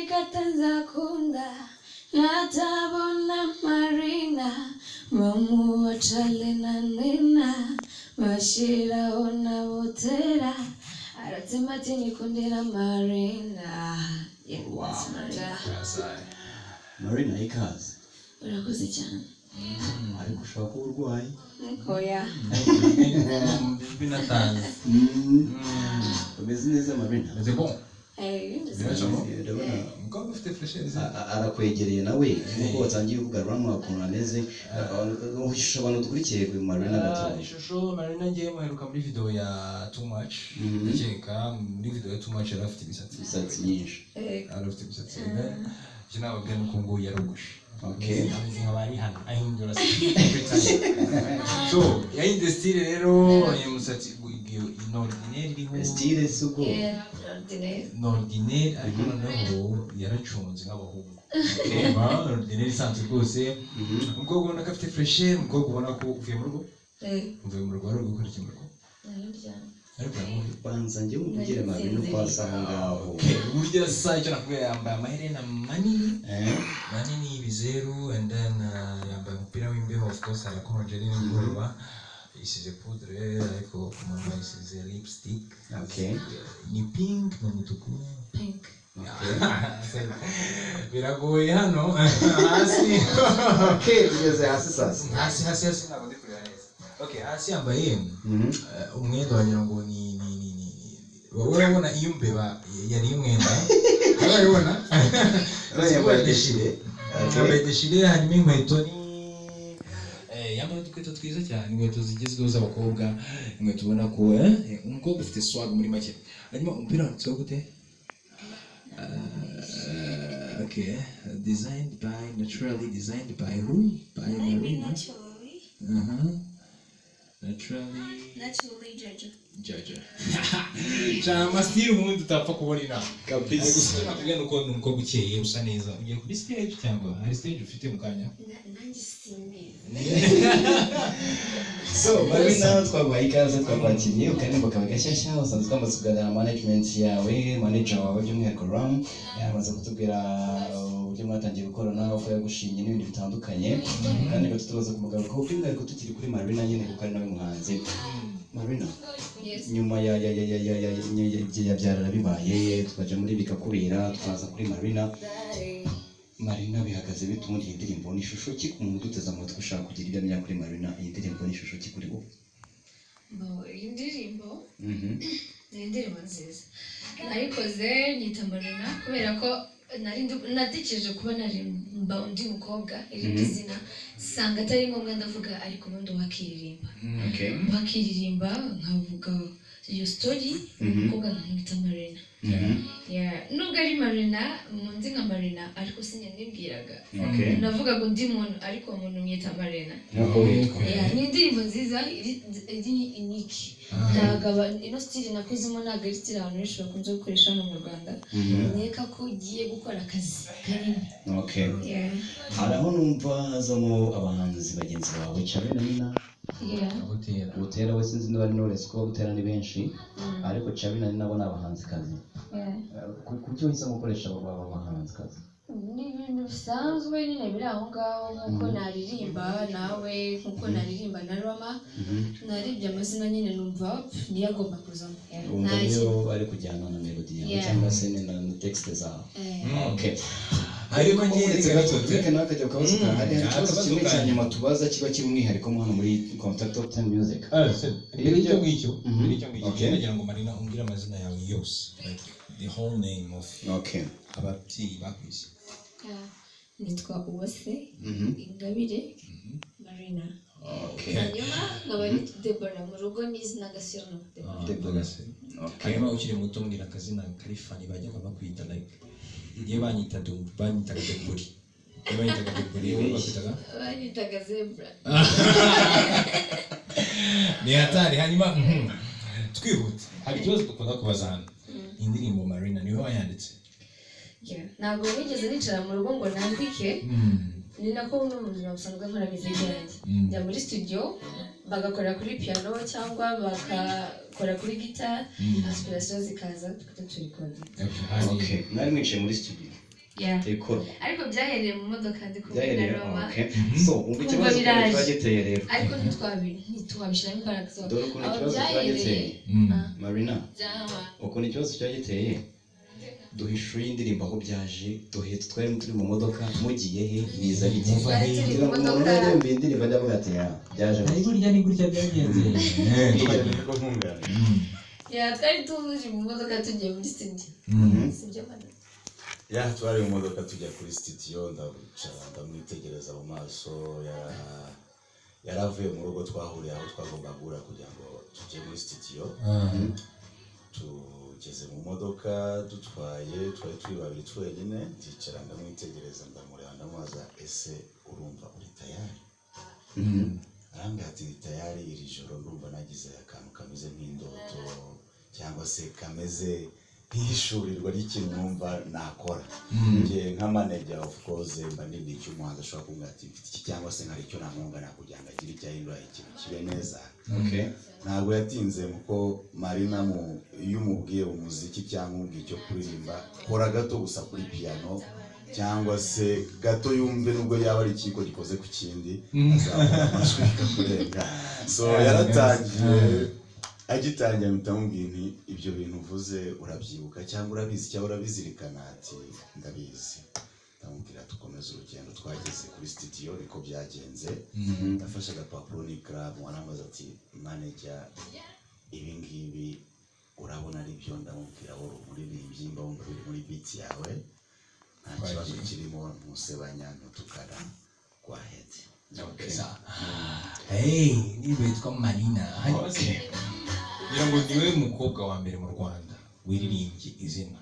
ikatanza kunda natabona Marina mamu wachalena nena mashira ona botera aratima tini kundira Marina. Wow. Marina ikaze. Urakoze cyane. Ariko ushaka uburwayi. Oya. Binatanze. Umeze neza Marina. C'est bon. Ndabona Mukobwa ufite fresher arakwegereye nawe nkuko watangiye kugaruramo akuntu ameze uhisha abantu dukurikiye ku Marina gato. Ishusho Marina ngiye muheruka muri video ya Too Much. Ndakeka muri video ya Too Much yari afite imisatsi myinshi. Yari afite imisatsi. Je nababwira nuko ngo yarogoshe. Okay. Ameze nk'abari hano ahindura so yahinde style rero umusatsi n'ordinaire iriho Style suko. N'ordinaire ariko noneho yaracunze nk'abahungu. Ordinaire isanzwe rwose umukobwa ubona ko afite fresher, umukobwa ubona ko uvuye mu rugo uvuye mu rugo wari uri gukora iki mu rugo ariko banza njye mubwire Marina uko asa ngaho. uburyo asa icyo nakubwira yambaye amaherena manini y'ibizeru and then yambaye umupira w'imbeho of course arakonje n'ingorwa isize poudre ariko ku munwa isize lipstick. Okay. Ni pink n'umutuku. Pink. Biragoye hano hasi. Okay, tugeze hasi sasa. Hasi ntabwo ndi kureba neza. Okay, hasi yambaye umwenda wagira ngo ni wowe urabona iyo mbeba yari umwenda urabona yambaye deshire hanyuma inkweto ni yambaye udukweto twiza cyane, inkweto zigezweho z'abakobwa, inkweto ubona ko umukobwa ufite swag muri make. Hanyuma umupira wanditseho gute? Okay, naturally designed by who? By Marina. Naturally Jaja. Chama style umuntu utapfa kubona ina. Kabisa. Gusa nakubwira nuko umukobwa ukeye usa neza. Ugiye kuri stage cyangwa hari stage ufite mu kanya? nanjye simbizi. So, Marina twaguhaye ikaze twakwakiriye ukanimba kawe gashyashya usanzwe twamaze kuganira management yawe, manager wawe by'umwihariko Ram yamaze kutubwira uburyo mwatangiye gukorana uko yagushimye n'ibindi bitandukanye kandi ngo tutubaza kumugaruka kuko by'umwihariko tukiri kuri Marina nyine kuko ari nawe muhanzi. Marina, nyuma ya byarara bibaye tukaja muri bikakubera twaza kuri Marina bihagaze bituma iyi ndirimbo ni ishusho ki ku muntu uteze amatwi ushaka kugira ibyo amenya kuri Marina, iyi ndirimbo ni ishusho ki kuri wowe? Iyi ndirimbo ni indirimbo nziza nayikoze nyita Marina kubera ko natekereje kuba narimba undi mukobwa irindi zina sanga atari ngombwa ndavuga ariko ubundi wakiririmba. Wakiririmba nkavuga iyo story umukobwa nkamwita Marina. Nubwo ari Marina munzi nka Marina ariko sinyanibwiraga navuga ngo ndi muntu ariko umuntu mwita Marina. Ni indirimbo nziza iri uniki nagaba ino style nakozemo ntabwo ari style abantu benshi bakunze gukoresha hano mu Rwanda. Nkeka ko ugiye gukora akazi karimo. Hari aho numva hazamo abahanzi bagenzi bawe Charina Butera we sinzi niba ari Knowless ko Butera ni benshi ariko Charina nabo ni abahanzi kazi. Kuburyo uhisemo gukoresha abo bahanzi kazi? Ni ibintu bisanzwe nyine biri aho ngaho nk'uko naririmba nawe nk'uko naririmba na Roma naribye amazina nyine numva niyo agomba kuzamo. Niyo ari kujyana na melody yawe cyangwa se na text zawe. Okay. Ariko ngeretse gato reka nakajya ukabaza hari ikibazo kimwe cya nyuma tubaza kiba kiri umwihariko hano muri Contact Top 10 Music. Icyo ngicyo nagira ngo Marina umbwire amazina yawe yose, like the whole name of ababyeyi bakwise. Nitwa Uwase Ingabire Marina. Hanyuma nkaba ni Deborah mu rugo n'izina Gasirano. Deborah. Hanyuma ukiri muto mbwira akazina kari funny bajyaga bakwita like igihe banyitaga Deborah. Banyitaga Deborah wowe bakwitaga? Banyitaga Zebra. Ni hatari. Hanyuma twihute hari ikibazo dukunda kubaza hano. Indirimbo Marina niwe wayanditse? Ntabwo nigeze nicara mu rugo ngo nandike. Ni nako no mu buzima busanzwe nkora muziki yanjye. Njya muri studio bagakora kuri piano cyangwa bakakora kuri guitar, inspiration zikaza tukaturikodinga. Mwari mwicaye muri studio? ikorwa ariko byahereye mu modoka ndi kumwe na byahereye Roma so umva ikibazo kiba giteye rero ariko ntitwabishyiramo imbaraga zose dore ukuntu ikibazo kiba giteye Marina ukuntu ikibazo kiba giteye duha ishusho y'indirimbo aho byaje duhe twari turi mu modoka mugiye he biza bite umuntu urembe indirimbo ajya avuga ati byaje ni gutya byagenze ko ntungane twari tuje mu modoka tugiye muri studio sibyo mana twari mu modoka tujya kuri studio ndamwitegereza mu maso yaravuye mu rugo twahuriye aho twagomba guhura kugira ngo tujye muri studio tugeze mu modoka dutwaye twari turi babiri twenyine ndicara ndamwitegereza ndamureba ndamubaza ese urumva uri tayari arambwira ati tayari iri joro ndumva nagize akantu kameze nk'indoto cyangwa se kameze nk'ishurirwa ry'ikintu numva nakora nge nka manager of course mba ndi icyo umuhanzi ashobora kumbwira ati mfite iki cyangwa se nkari icyo namwungana kugira ngo agire icyahindura ikintu kibe neza ntabwo yatinze kuko Marina iyo umubwiye umuziki cyangwa umubwiye icyo kuririmba kora gato gusa kuri piano cyangwa se gato yumve nubwo yaba ari ikiko gikoze ku kindi azabona amajwi akakurenga so yaratangiye agitangira mutamubwiye nti ibyo bintu uvuze urabyibuka cyangwa urabizi cyangwa urabizirikana ati ndabizi ndamubwira tukomeze urugendo twageze kuri studio niko byagenze nafashe agapapuro n'ikaramu arambaza ati manager ibi ngibi urabona ari byo ndamubwira wowe umuririmbyi mba wumva biri muri beat yawe nta kibazo kirimo ntusebanya ntutukana go ahead niba yitwa Marina ngira ngo niwe mukobwa wa mbere mu Rwanda wiririmbye izina